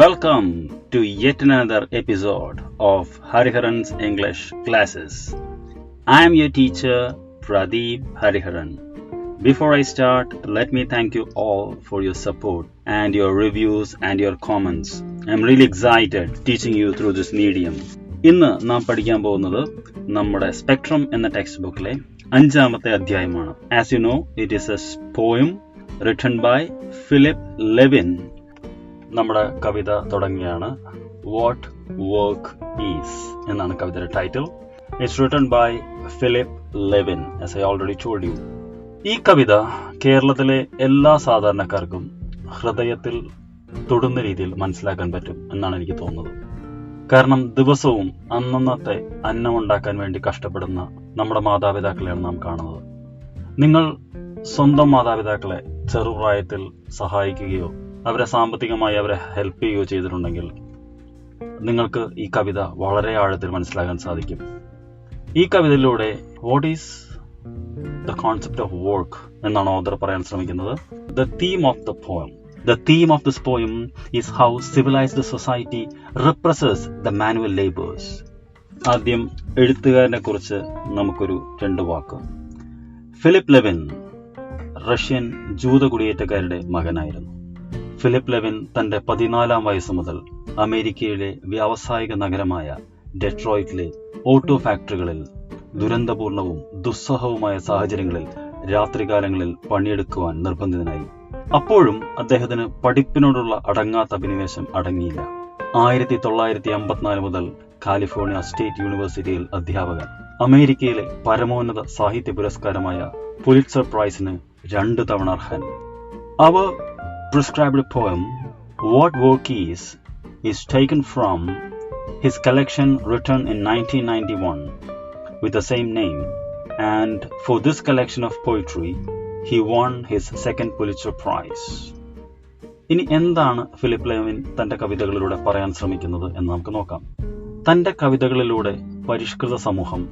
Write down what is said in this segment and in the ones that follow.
Welcome to yet another episode of Hariharan's English Classes. I am your teacher, Pradeep Hariharan. Before I start, let me thank you all for your support and your reviews and your comments. I am really excited teaching you through this medium. ഇന്ന് നാം പഠിക്കാൻ പോകുന്നത് നമ്മുടെ spectrum എന്ന text ബുക്കിലെ 5-ാമത്തെ അധ്യായമാണ്. As you know, it is a poem written by Philip Levine. നമ്മുടെ കവിത തുടങ്ങിയാണ് വാട്ട് വർക്ക് ഈസ് എന്നാണ് കവിതയുടെ title. It's written by Philip Levine, as I already told you. ഈ കവിത കേരളത്തിലെ എല്ലാ സാധാരണക്കാർക്കും ഹൃദയത്തിൽ തൊടുന്ന രീതിയിൽ മനസ്സിലാക്കാൻ പറ്റും എന്നാണ് എനിക്ക് തോന്നുന്നത്. കാരണം ദിവസവും അന്നന്നത്തെ അന്നമുണ്ടാക്കാൻ വേണ്ടി കഷ്ടപ്പെടുന്ന നമ്മുടെ മാതാപിതാക്കളെയാണ് നാം കാണുന്നത്. നിങ്ങൾ സ്വന്തം മാതാപിതാക്കളെ ചെറുപ്രായത്തിൽ സഹായിക്കുകയോ അവരെ സാമ്പത്തികമായി അവരെ ഹെൽപ്പ് ചെയ്യുകയോ ചെയ്തിട്ടുണ്ടെങ്കിൽ നിങ്ങൾക്ക് ഈ കവിത വളരെ ആഴത്തിൽ മനസ്സിലാക്കാൻ സാധിക്കും. ഈ കവിതയിലൂടെ what is the concept of work എന്നാണ് ഓഥർ പറയാൻ ശ്രമിക്കുന്നത്. The theme of the poem, the theme of this poem is how civilized society represses the manual labors. ആദ്യം എഴുത്തുകാരനെ കുറിച്ച് നമുക്കൊരു 2 വാക്ക്. ഫിലിപ്പ് ലെവിൻ റഷ്യൻ ജൂത കുടിയേറ്റക്കാരുടെ മകനായിരുന്നു. ഫിലിപ്പ് ലെവിൻ തന്റെ 14-ാം വയസ്സ് മുതൽ അമേരിക്കയിലെ വ്യാവസായിക നഗരമായ ഡെട്രോയിറ്റിലെ ഓട്ടോ ഫാക്ടറികളിൽ ദുരന്തപൂർണവും ദുസ്സഹവുമായ സാഹചര്യങ്ങളിൽ രാത്രികാലങ്ങളിൽ പണിയെടുക്കുവാൻ നിർബന്ധിതനായി. അപ്പോഴും അദ്ദേഹത്തിന് പഠിപ്പിനോടുള്ള അടങ്ങാത്ത അഭിനിവേശം അടങ്ങിയില്ല. 1954 മുതൽ കാലിഫോർണിയ സ്റ്റേറ്റ് യൂണിവേഴ്സിറ്റിയിൽ അധ്യാപകൻ. അമേരിക്കയിലെ പരമോന്നത സാഹിത്യ പുരസ്കാരമായ പുലിറ്റ്സർ പ്രൈസിന് 2 തവണ അർഹൻ. Our prescribed poem, What Work is taken from his collection written in 1991 with the same name, and for this collection of poetry he won his second Pulitzer Prize. ഇനി എന്താണ് Philip Levin തന്റെ കവിതകളിലൂടെ പറയാൻ ശ്രമിക്കുന്നത് എന്ന് നമുക്ക് നോക്കാം. തന്റെ കവിതകളിലൂടെ പരിഷ്കൃത സമൂഹം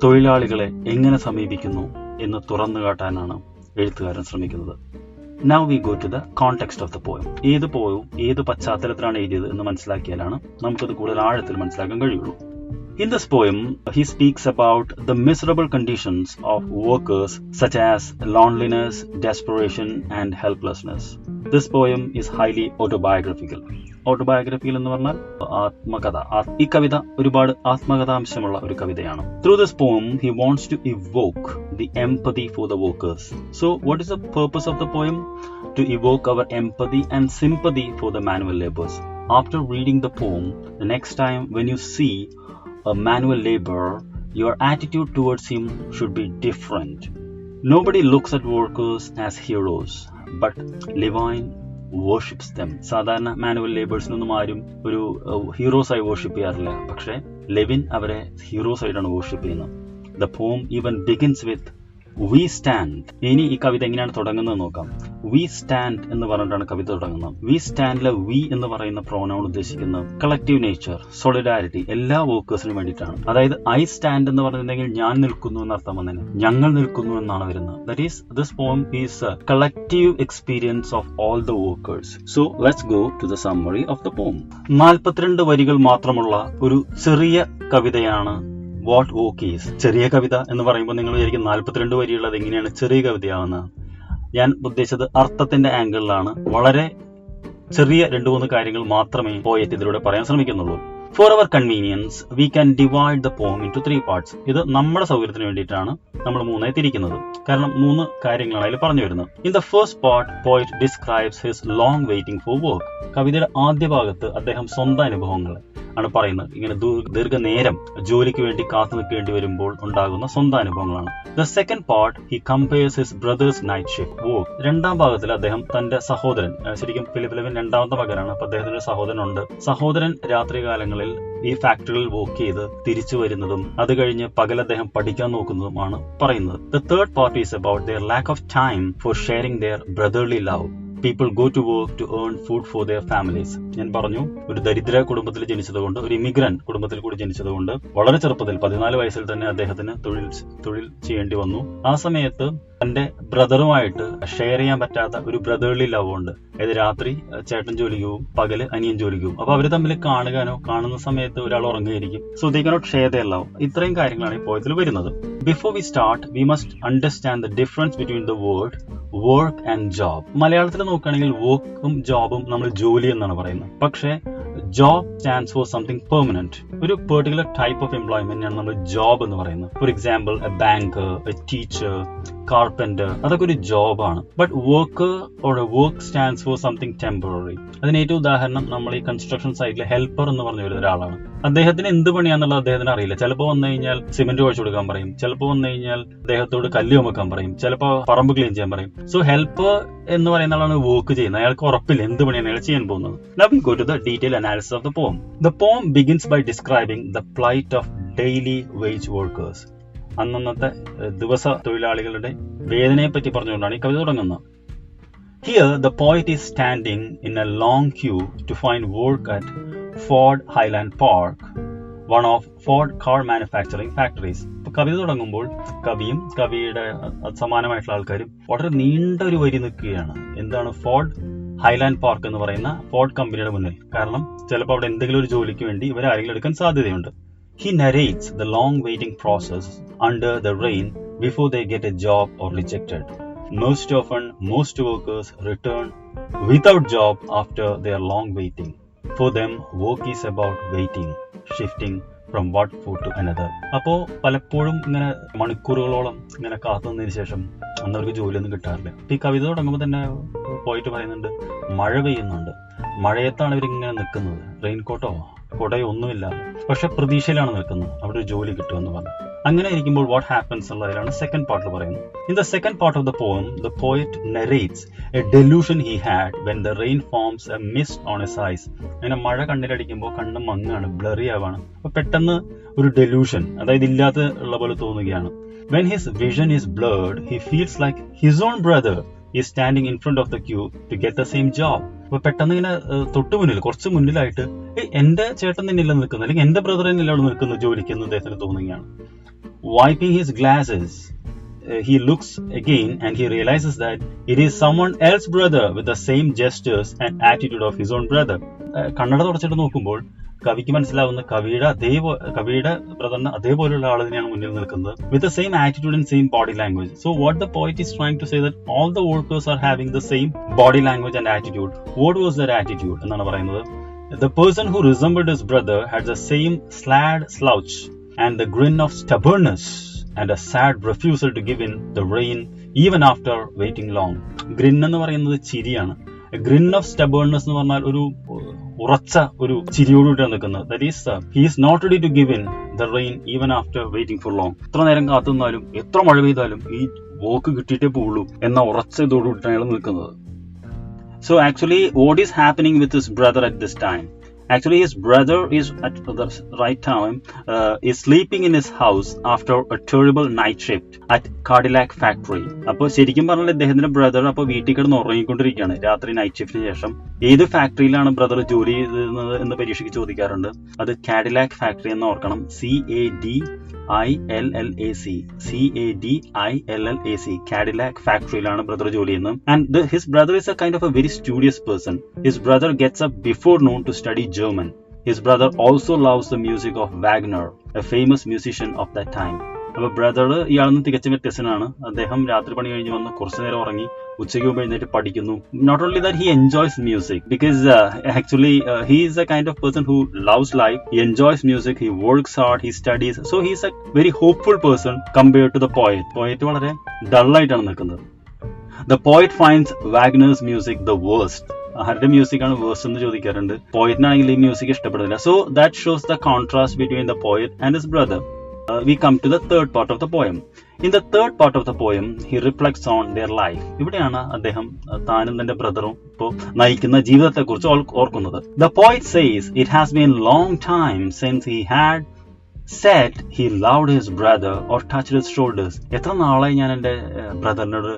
തൊഴിലാളികളെ എങ്ങനെ സമീപിക്കുന്നു എന്ന് തുറന്നു കാട്ടാനാണ് എഴുത്തുകാരൻ ശ്രമിക്കുന്നത്. Now we go to the context of the poem. ഏത് പോയവും ഏത് പശ്ചാത്തലത്തിലാണ് എഴുതിയത് എന്ന് മനസ്സിലാക്കിയാലാണ് നമുക്കത് കൂടുതൽ ആഴത്തിൽ മനസ്സിലാക്കാൻ കഴിയുള്ളൂ. In this poem, he speaks about the miserable conditions of workers such as loneliness, desperation and helplessness. This poem is highly autobiographical. Autobiographical എന്ന് പറഞ്ഞാൽ ആത്മകഥ. ഈ കവിത ഒരുപാട് ആത്മകഥാംശമുള്ള ഒരു കവിതയാണ്. Through this poem, he wants to evoke the empathy for the workers. So, what is the purpose of the poem? To evoke our empathy and sympathy for the manual laborers. After reading the poem, the next time when you see a manual laborer, your attitude towards him should be different. Nobody looks at workers as heroes, but Levine worships them. സാധാരണ manual ലേബേഴ്സിനൊന്നും ആരും ഒരു ഹീറോസായി worship ചെയ്യാറില്ല, പക്ഷേ Levin അവരെ ഹീറോസായിട്ടാണ് worship ചെയ്യുന്നത്. The poem even begins with We stand. ഇനി ഈ കവിത എങ്ങനെയാണ് തുടങ്ങുന്നത് നോക്കാം. We stand എന്ന് പറഞ്ഞിട്ടാണ് കവിത തുടങ്ങുന്നത്. We standലെ we എന്ന് പറയുന്ന പ്രോനൗൺ ഉദ്ദേശിക്കുന്നത് കളക്റ്റീവ് നേച്ചർ, സോളിഡാരിറ്റി, എല്ലാ വർക്കേഴ്സിനും വേണ്ടിയിട്ടാണ്. അതായത് I stand എന്ന് പറഞ്ഞിട്ടുണ്ടെങ്കിൽ ഞാൻ നിൽക്കുന്നു എന്നർത്ഥം വന്നതിന് ഞങ്ങൾ നിൽക്കുന്നു എന്നാണ് വരുന്നത്. That is, this poem is a collective experience of all the workers. So let's go to the summary of the poem. 42 വരികൾ മാത്രമുള്ള ഒരു ചെറിയ കവിതയാണ് വാട്ട് വർക്ക് ഈസ്. ചെറിയ കവിത എന്ന് പറയുമ്പോൾ നിങ്ങൾ വിചാരിക്കും 42 വരിയുള്ളത് എങ്ങനെയാണ് ചെറിയ കവിതയാവുന്നത്. ഞാൻ ഉദ്ദേശിച്ചത് അർത്ഥത്തിന്റെ ആംഗിളിലാണ്. വളരെ ചെറിയ 2-3 കാര്യങ്ങൾ മാത്രമേ പോയറ്റ് ഇതിലൂടെ പറയാൻ ശ്രമിക്കുന്നുള്ളൂ. For our convenience, we can divide the poem into 3 parts. ഇത് നമ്മുടെ സൗകര്യത്തിന് വേണ്ടിയിട്ടാണ് നമ്മൾ 3 തിരിക്കുന്നത്. കാരണം 3 കാര്യങ്ങളാണ് അതിൽ പറഞ്ഞു വരുന്നത്. In the first part, poet describes his long waiting for work. കവിതയുടെ ആദ്യ ഭാഗത്ത് അദ്ദേഹം സ്വന്തം അനുഭവങ്ങൾ ആണ് പറയുന്നത്. ഇങ്ങനെ ദീർഘനേരം ജോലിക്ക് വേണ്ടി കാത്തു നിൽക്കേണ്ടി വരുമ്പോൾ ഉണ്ടാകുന്ന സ്വന്തം അനുഭവങ്ങളാണ്. The second part, he compares his brother's night shift work. 2-ാം ഭാഗത്തിൽ അദ്ദേഹം തന്റെ സഹോദരൻ, ശരിക്കും ഫിലിപ്പ് ലെവിൻ 2-ാമത്തെ മകനാണ്, അപ്പൊ അദ്ദേഹത്തിന്റെ സഹോദരനുണ്ട്. സഹോദരൻ രാത്രികാലങ്ങളിൽ ഈ ഫാക്ടറികളിൽ വർക്ക് ചെയ്ത് തിരിച്ചു വരുന്നതും അത് കഴിഞ്ഞ് പകൽ അദ്ദേഹം പഠിക്കാൻ നോക്കുന്നതുമാണ് പറയുന്നത്. The third part is about their lack of time for sharing their brotherly love. People go to work to earn food for their families. ഞാൻ പറഞ്ഞു, ഒരു ദരിദ്ര കുടുംബത്തിൽ ജനിച്ചതുകൊണ്ട്, ഒരു ഇമിഗ്രന്റ് കുടുംബത്തിൽ കൂടി ജനിച്ചതുകൊണ്ട് വളരെ ചെറുപ്പത്തിൽ 14 വയസ്സിൽ തന്നെ അദ്ദേഹത്തിന് തൊഴിൽ ചെയ്യേണ്ടി വന്നു. ആ സമയത്ത് തന്റെ ബ്രദറുമായിട്ട് ഷെയർ ചെയ്യാൻ പറ്റാത്ത ഒരു ബ്രദർലി ലവ് ഉണ്ട്. ഏത് രാത്രി ചേട്ടൻ ജോലിക്ക് പോകും, പകല് അനിയൻ ജോലിക്ക് പോകും. അപ്പൊ അവര് തമ്മിൽ കാണുന്ന സമയത്ത് ഒരാൾ ഉറങ്ങുകയായിരിക്കും. So they cannot share their love. ഇത്രയും കാര്യങ്ങളാണ് ഈ പോയത്തിൽ വരുന്നത്. Before we start we must understand the difference between the word work and job. മലയാളത്തിൽ നോക്കുകയാണെങ്കിൽ വർക്കും ജോബും നമ്മൾ ജോലി എന്നാണ് പറയുന്നത്. പക്ഷേ job stands for something permanent. ഒരു പെർട്ടിക്കുലർ ടൈപ്പ് ഓഫ് എംപ്ലോയ്മെന്റ് ആണ് നമ്മൾ ജോബ് എന്ന് പറയുന്നത്. For example a banker, a teacher, carpenter, അതൊക്കെ ഒരു ജോബാണ്. But worker or a work stands for something temporary. അതിന് ഏറ്റവും ഉദാഹരണം നമ്മൾ ഈ കൺസ്ട്രക്ഷൻ സൈറ്റിലെ ഹെൽപ്പർ എന്ന് പറഞ്ഞു വരുന്ന ഒരാളാണ്. അദ്ദേഹത്തിന് എന്ത് പണിയാന്നുള്ളത് അദ്ദേഹത്തിന് അറിയില്ല. ചിലപ്പോൾ വന്നു കഴിഞ്ഞാൽ സിമെന്റ് കുഴച്ചു കൊടുക്കാൻ പറയും, ചിലപ്പോൾ വന്നു കഴിഞ്ഞാൽ അദ്ദേഹത്തോട് കല്ല് ചുമക്കാൻ പറയും, ചിലപ്പോൾ പറമ്പ് ക്ലീൻ ചെയ്യാൻ പറയും. സോ ഹെൽപ്പർ എന്ന് പറയുന്ന ആളാണ് വർക്ക് ചെയ്യുന്നത്. അയാൾക്ക് ഉറപ്പില്ല എന്ത് പണിയാണ് അയാൾ ചെയ്യാൻ പോകുന്നത്. Now we go to the detailed analysis of the poem. The poem begins by describing the plight of daily wage workers. അന്നത്തെ ദിവസ തൊഴിലാളികളുടെ വേദനയെ പറ്റി പറഞ്ഞുകൊണ്ടാണ് ഈ കവിത തുടങ്ങുന്നത്. Here the poet is standing in a long queue to find work at Ford Highland Park, one of Ford car manufacturing factories. ഇപ്പൊ കവിത തുടങ്ങുമ്പോൾ കവിയും കവിയുടെ സമാനമായിട്ടുള്ള ആൾക്കാരും വളരെ നീണ്ട ഒരു വരി നിൽക്കുകയാണ്. എന്താണ്? ഫോർഡ് ഹൈലാൻഡ് പാർക്ക് എന്ന് പറയുന്ന ഫോർഡ് കമ്പനിയുടെ മുന്നിൽ. കാരണം ചിലപ്പോൾ അവിടെ എന്തെങ്കിലും ഒരു ജോലിക്ക് വേണ്ടി ഇവർ ആരെങ്കിലും എടുക്കാൻ സാധ്യതയുണ്ട്. He narrates the long waiting process under the rain before they get a job or rejected. Most often, most workers return without job after their long waiting. For them, work is about waiting, shifting from one foot to another. അപ്പോൾ പലപ്പോഴും ഇങ്ങനെ മണിക്കൂറുകളോളം ഇങ്ങനെ കാത്തുനിന്നതിന് ശേഷം അന്നവർക്ക് ജോലിയൊന്നും കിട്ടാറില്ല. ഈ കവിത തുടങ്ങുമ്പോൾ തന്നെ പോയിട്ട് പറയുന്നുണ്ട് മഴ പെയ്യുന്നുണ്ട്. മഴയത്താണ് ഇവരിങ്ങനെ നിൽക്കുന്നത്. റെയിൻകോട്ടോ കൊടയോ ഒന്നുമില്ല, പക്ഷെ പ്രതീക്ഷയിലാണ് നിൽക്കുന്നത് അവിടെ ഒരു ജോലി കിട്ടുമെന്ന് പറഞ്ഞു. അങ്ങനെ ഇരിക്കുമ്പോൾ വാട്ട് ഹാപ്പൻസ് എന്നുള്ളതിലാണ് സെക്കൻഡ് പാർട്ടിൽ പറയുന്നത്. In the second part of the poem the poet narrates a delusion he had when the rain forms a mist on his eyes. അങ്ങനെ മഴ കണ്ണിലടിക്കുമ്പോൾ കണ്ണ് മങ്ങാണ്, ബ്ലറി ആവാണ്. അപ്പൊ പെട്ടെന്ന് ഒരു ഡെലൂഷൻ, അതായത് ഇല്ലാത്ത ഉള്ള പോലെ തോന്നുകയാണ്. When his vision is blurred, he feels like his own brother is standing in front of the queue to get the same job. അപ്പൊ പെട്ടെന്ന് ഇങ്ങനെ തൊട്ടു മുന്നിൽ, കുറച്ച് മുന്നിലായിട്ട് എന്റെ ചേട്ടൻ തന്നെയല്ല നിൽക്കുന്നത്, അല്ലെങ്കിൽ എന്റെ ബ്രദർ തന്നെയല്ല അവിടെ നിൽക്കുന്നത് ജോലിക്ക് എന്ന് അദ്ദേഹത്തിന് തോന്നുകയാണ്. Wiping his glasses, he looks again and he realizes that it is someone else's brother with the same gestures and attitude of his own brother. കണ്ണട തുടച്ചിട്ട് നോക്കുമ്പോൾ കവിക്ക് മനസ്സിലാവുന്ന കവിയുടെ ബ്രദറിന് അതേപോലെയുള്ള ആൾ തന്നെയാണ് മുന്നിൽ നിൽക്കുന്നത്, with the same attitude and same body language. So what the poet is trying to say that all the workers are having the same body language and attitude. What was their attitude എന്നാണ് പറയുന്നത്. The person who resembled his brother had the same slad slouch and the grin of stubbornness and a sad refusal to give in the rain even after waiting long. Grin എന്ന് പറയുന്നത് ചിരിയാണ്. Grin of stubbornness എന്ന് പറഞ്ഞാൽ ഒരു ഉറച്ച ഒരു ചിരിയോടുകൂടിയാണ് നിൽക്കുന്നത്. That is, he is not ready to give in the rain even after waiting for long. എത്ര നേരം കാത്തുനിന്നാലും എത്ര മഴ പെയ്താലും ഈ വോക്ക് കിട്ടിയിട്ടേ പോവുള്ളൂ എന്ന ഉറച്ച ഇതോടുകൂടിയാണ് അയാൾ നിൽക്കുന്നത്. So actually what is happening with his brother at this time? Actually his brother is at the right time is sleeping in his house after a terrible night shift at Calicut factory. അപ്പോൾ ശരിക്കും പറഞ്ഞാൽ അദ്ദേഹത്തിന്റെ brother അപ്പോൾ വീട്ടിൽ കിടന്ന് ഉറങ്ങിക്കൊണ്ടിരിക്കുകയാണ് രാത്രി night ഷിഫ്റ്റിന് ശേഷം. ഏത് ഫാക്ടറിയിലാണ് ബ്രദർ ജോലി ചെയ്യുന്നത് എന്ന് പരീക്ഷയ്ക്ക് ചോദിക്കാറുണ്ട്. അത് കാഡിലാക് ഫാക്ടറി എന്ന് ഓർക്കണം. CADILLAC കാഡിലാക് ഫാക്ടറിയിലാണ് ബ്രദർ ജോലി ചെയ്യുന്നത്. And his brother is A kind of A very studious person. His brother gets up before noon to study German. His brother also loves the music of Wagner, a famous musician of that time. അപ്പോൾ brother ഇയാളൊന്നും തികച്ചും വ്യത്യസ്തനാണ്. അദ്ദേഹം രാത്രി പണി കഴിഞ്ഞ് വന്ന് കുറച്ചു നേരം ഉറങ്ങി ഉച്ചയ്ക്ക് മുമ്പ് എഴുന്നേറ്റ് പഠിക്കുന്നു. Not only that, he enjoys music because actually he is a kind of person who loves life. He enjoys music, he works hard, he studies. So he is a very hopeful person compared to the poet. Poet വളരെ ഡള്ളായിട്ടാണ് നിൽക്കുന്നത്. The poet finds Wagner's music the worst. ആരുടെ music ആണ് verse എന്ന് ചോദിക്കാറുണ്ട്. പോയറ്റിനാണെങ്കിൽ ഈ music ഇഷ്ടപ്പെടുന്നില്ല. So that shows the contrast between the poet and his brother. We come to the third part of the poem. In the third part of the poem, he reflects on their life. ഇവിടെയാണ് അദ്ദേഹം താനും തന്റെ ബ്രദറും ഇപ്പോൾ നയിക്കുന്ന ജീവിതത്തെക്കുറിച്ച് ഓർക്കുന്നത്. The poet says it has been long time since he had said he loved his brother or touched his shoulders. എത്ര നാളായി ഞാൻ എൻ്റെ ബ്രദറിനോട്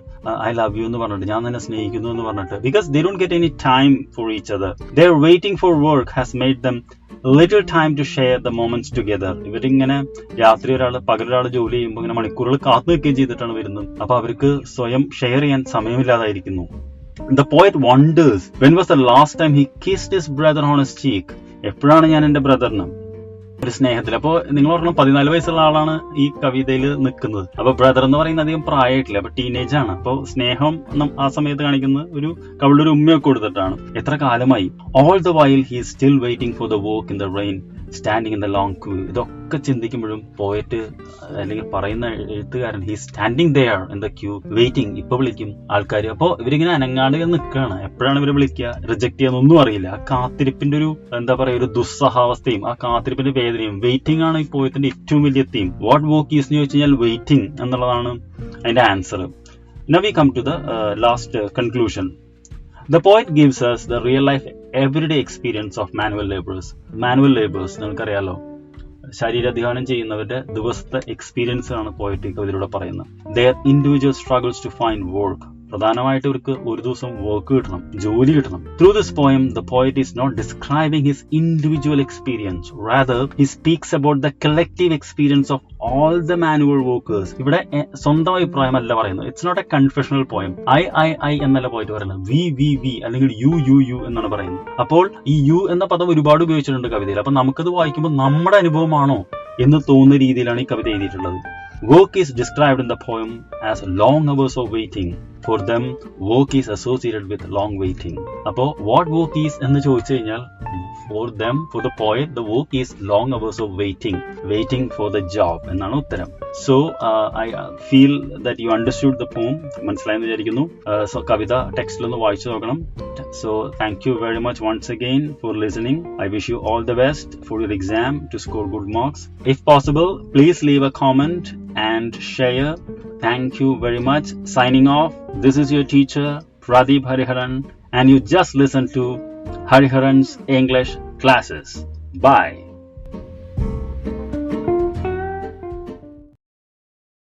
ഐ ലവ് യു എന്ന് പറഞ്ഞിട്ട്, ഞാൻ നിന്നെ സ്നേഹിക്കുന്നു എന്ന് പറഞ്ഞിട്ട്. Because they don't get any time for each other. Their waiting for work has made them little time to share the moments together. ഇവരിങ്ങനെ രാത്രി ഒരാൾ പകലൊരാൾ ജോലി ചെയ്യുമ്പോൾ ഇങ്ങനെ മണിക്കൂറുകൾ കാത്തു നിൽക്കുകയും ചെയ്തിട്ടാണ് വരുന്നത്. അപ്പൊ അവർക്ക് സ്വയം ഷെയർ ചെയ്യാൻ സമയമില്ലാതായിരിക്കുന്നു. The poet wonders, when was the last time he kissed his brother on his cheek? എപ്പോഴാണ് ഞാൻ എന്റെ ബ്രദറിന് ഒരു സ്നേഹത്തിൽ. അപ്പോൾ നിങ്ങൾ പറഞ്ഞാൽ 14 വയസ്സുള്ള ആളാണ് ഈ കവിതയിൽ നിൽക്കുന്നത്. അപ്പൊ ബ്രദർ എന്ന് പറയുന്നത് അധികം പ്രായമായിട്ടില്ല, അപ്പൊ ടീനേജ് ആണ്. അപ്പോൾ സ്നേഹം ആ സമയത്ത് കാണിക്കുന്നത് ഒരു കവിളൊരു ഉമ്മയൊക്കെ കൊടുത്തിട്ടാണ്. എത്ര കാലമായി. All the while he is still waiting for the walk in the rain, standing in the long queue. ഇതൊക്കെ ചിന്തിക്കുമ്പോഴും പോയറ്റ് അല്ലെങ്കിൽ പറയുന്ന എഴുത്തുകാരൻ he is standing there in the queue waiting. ഇപ്പൊ വിളിക്കും ആൾക്കാർ. അപ്പോൾ ഇവരിങ്ങനെ അനങ്ങാണ്ട് നിൽക്കുകയാണ്. എപ്പോഴാണ് ഇവർ വിളിക്കുക, റിജക്ട് ചെയ്യാന്നൊന്നും അറിയില്ല. ആ കാത്തിരിപ്പിന്റെ ഒരു എന്താ പറയുക, ഒരു ദുസ്സഹാവസ്ഥയും ആ കാത്തിരിപ്പിന്റെ വേദനയും വെയിറ്റിംഗ് ആണ് ഈ പോയത്തിന്റെ ഏറ്റവും വലിയ തീം. വാട്ട് വർക്ക് ഈസ് എന്ന് ചോദിച്ചു കഴിഞ്ഞാൽ വെയിറ്റിംഗ് എന്നുള്ളതാണ് അതിന്റെ answer. Now we come to the last conclusion. The poet gives us the real life everyday experience of manual laborers. Manual laborers നിങ്ങൾക്കറിയാലോ, ശരീരാധ്വാനം ചെയ്യുന്നവരുടെ ദിവസത്തെ എക്സ്പീരിയൻസ് ആണ് പോയറ്റ് ഈ കവിതയിലൂടെ പറയുന്നത്. Their individual struggles to find work. പ്രധാനമായിട്ട് ഇവർക്ക് ഒരു ദിവസം വർക്ക് കിട്ടണം, ജോലി കിട്ടണം. Through this poem, the poet is not describing his individual experience. Rather, he speaks about the collective experience of all the manual workers. ഇവിടെ സ്വന്തം അഭിപ്രായമല്ല പറയുന്നത്. It's not a confessional poem. I എന്നല്ല പോയിട്ട് പറയുന്നത്. വി അല്ലെങ്കിൽ യു എന്നാണ് പറയുന്നത്. അപ്പോൾ ഈ യു എന്ന പദം ഒരുപാട് ഉപയോഗിച്ചിട്ടുണ്ട് കവിതയിൽ. അപ്പൊ നമുക്കത് വായിക്കുമ്പോൾ നമ്മുടെ അനുഭവമാണോ എന്ന് തോന്നുന്ന രീതിയിലാണ് ഈ കവിത എഴുതിയിട്ടുള്ളത്. Work is described in the poem as long hours of waiting. For them, work is associated with long waiting. അപ്പോൾ what work is എന്ന് ചോദിച്ചു കഴിഞ്ഞാൽ for them, for the poet, the work is long hours of waiting for the job എന്നാണ് ഉത്തരം. So I feel that you understood the poem. മനസ്സിലായെന്ന് വിചാരിക്കുന്നു. So കവിത ടെക്സ്റ്റിലൊന്ന് വായിച്ചു നോക്കണം. So thank you very much once again for listening. I wish you all the best for your exam to score good marks. If possible, please leave a comment and share. Thank you very much. Signing off. This is your teacher Pradeep Hariharan, and you just listened to Hariharan's English Classes. Bye.